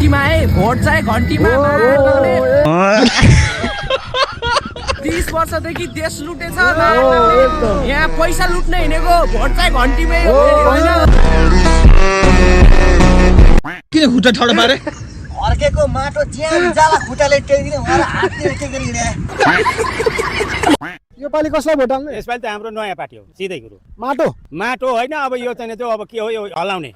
घन्टीमा है भोट चाहिँ घन्टीमा 30 वर्षदेखि देश लुटेछ यहाँ पैसा लुट्न हिँडेको भोट चाहिँ घन्टीमै होइन किन खुट्टा ठडो पारे अर्केको माटो ज्यान जाला खुट्टाले टेकिदिने मलाई हातले के गरिने यो पालि कसलाई भोट हाल्ने यसपालि त हाम्रो नयाँ पार्टी हो सिधै कुरो माटो होइन अब यो चाहिँ त्यो अब के हो यो हल्लाउने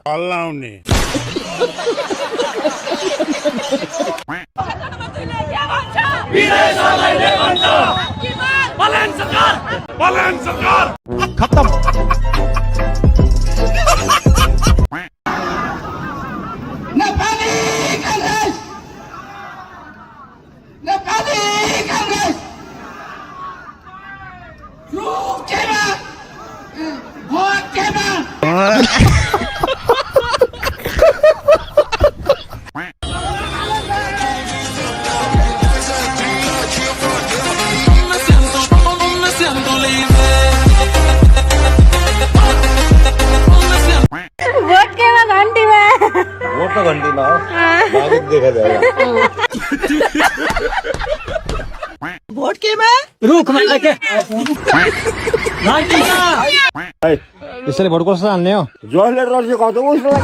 खत्तम वोट तो घंटीमा हो भागित देखा जाएगा भोट केमा रुखमा के यसरी भोट कसलाई हाल्ने हो जसले रल्छ कतो उसलाई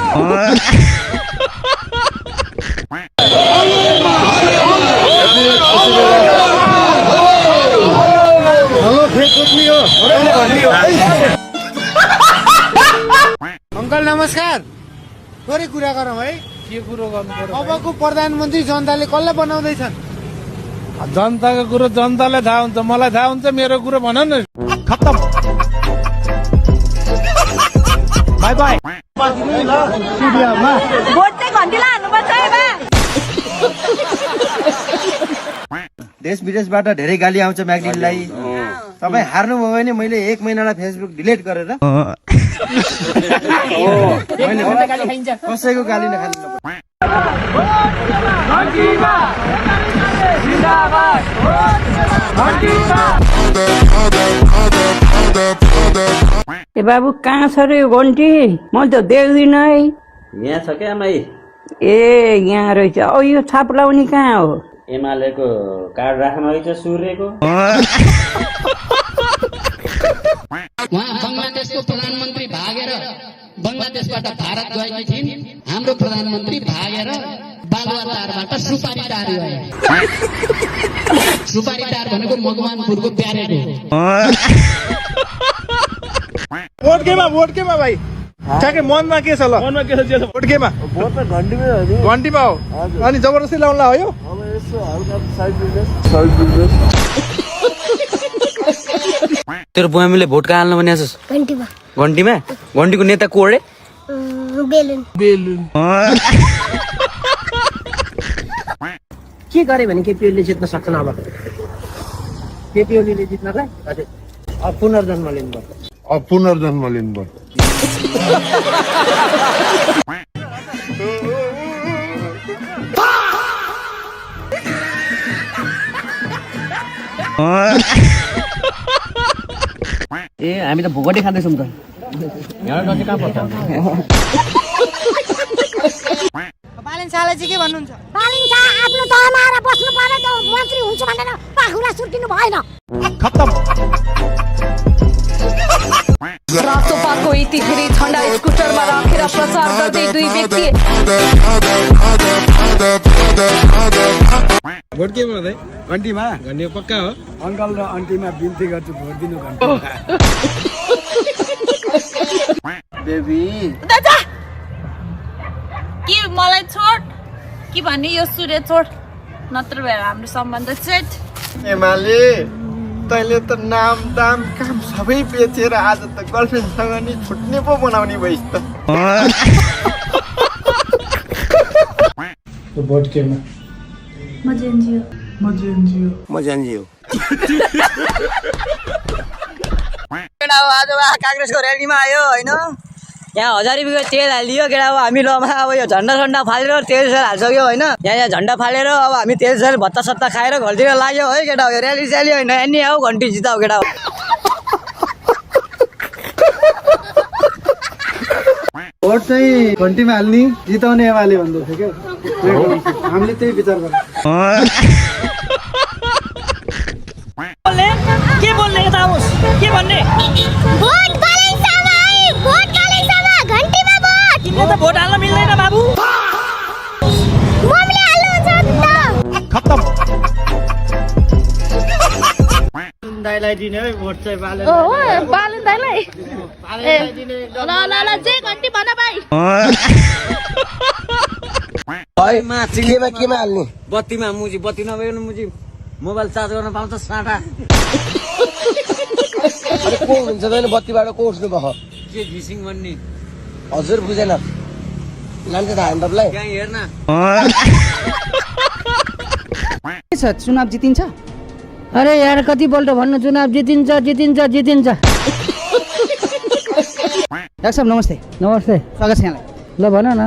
अंकल नमस्कार थोरै कुरा गरौँ है के कुरो गर्नु पर्यो अबको प्रधानमन्त्री जनताले कसलाई बनाउँदैछन् जनताको कुरो जनतालाई थाहा हुन्छ मलाई थाहा हुन्छ मेरो कुरो भन न खत्तम बाई बाई भोट चाहिँ घन्टीलाई हाल्नुपर्छ है बा देश विदेशबाट धेरै गाली आउँछ म्याग्लिनलाई तपाईँ हार्नुभयो भने मैले 1 महिनालाई फेसबुक डिलिट गरेर कसैको गाली नखानु ए बाबु कहाँ छ रे यो घन्टी म त देख्दिन है यहाँ छ क्या आमाई ए यहाँ रहेछ औ यो छाप लाउने कहाँ हो एमालेको कार्ड राख्न रहेछ सूर्यको उहाँ बङ्गलादेशको प्रधानमन्त्री भागेर बङ्गलादेशबाट भारत गएकी थिइन् हाम्रो प्रधानमन्त्री भागेर बालुवाटारबाट सुपारी टार गए सुपारी टार भनेको मकवानपुरको प्यारेको भोट केमा भाइ ठ्याक्कै मनमा के छ ल भोट केमा भोट त घन्टीमै हो नि घन्टीमा हो अनि जबरजस्ती लाउनला हो यो अब यसो हल्का साइड बिजनेस तेरो बुवामीले भोट कहाँ हाल्नु भने घन्टीमा घन्टीको नेता को रे बेलुन के गरे भने केपीओलीले जित्न सक्छन् अब केपीओलीले जित्नलाई हजुर अब पुनर्जन्म लिनुपर्छ ए हामी त भोगटे खाँदैछौँ त बालिन शाहलाई चाहिँ के भन्नुहुन्छ बालिन शाह आफ्नो तहमा आएर बस्नु पर्यो त मन्त्री हुन्छ भनेर पाखुरा सुर्किनु भएन खत्तम रासोपाको यतिखेर ठण्डा स्कुटरमा राखेर प्रचार गर्दै दुई व्यक्ति भोट केमा हुँदै घन्टीमा घन्टी पक्का हो अङ्कल र आन्टीमा बिन्ती गर्छु भोट दिनु घन्टी बेबी दादा के मलाई छोड के भन्ने यो सूर्य छोड नत्र भएर हाम्रो सम्बन्ध सेट एमाले तैँले त नाम दाम काम सबै बेचेर आज त गर्लफ्रेन्डसँग नि छुट्ने पो बनाउने भइस् त भोट केमा म जेन्जियो म जान्जियो आज काङ्ग्रेसको र्यालीमा आयो होइन यहाँ 1000 रुपियाँको तेल हालियो केटा अब हामी लमा अब यो झन्डा फालेर तेल सेल हालिसक्यो होइन यहाँ झन्डा फालेर अब हामी तेल सेल भत्ता सत्ता खाएर घरतिर लाग्यो है केटा यो र्याली स्याली होइन एनी आऊ घन्टी जिताऊ केटा भोट चाहिँ घन्टीमा हाल्ने जिताउने एमाले भन्दै थियो क्या हामीले त्यही विचार गर्छौँ। के बोल्ने यता आउनुहोस् के भन्ने तिमीले त भोट हाल्न मिल्दैन बाबु दाइलाई दिने है भोट चाहिँ बालेन बालन दाइलाई ल ल ल जे घन्टी भन भाइ केमा हाल्ने बत्तीमा मुजी बत्ती नभए मुजी मोबाइल चार्ज गर्न पाउँछ साँठा को हुन्छ त बत्तीबाट को उठ्नु भयो के घिसिङ भन्ने हजुर बुझेन लान्छ त हामी तपाईँलाई त्यहाँ हेर्न के छ चुनाव जितिन्छ अरे यार कतिपल्ट भन्नु चुनाव जितिन्छ जितिन्छ जितिन्छ डाक्टर साहब नमस्ते नमस्ते स्वागत छ यहाँलाई ल भन न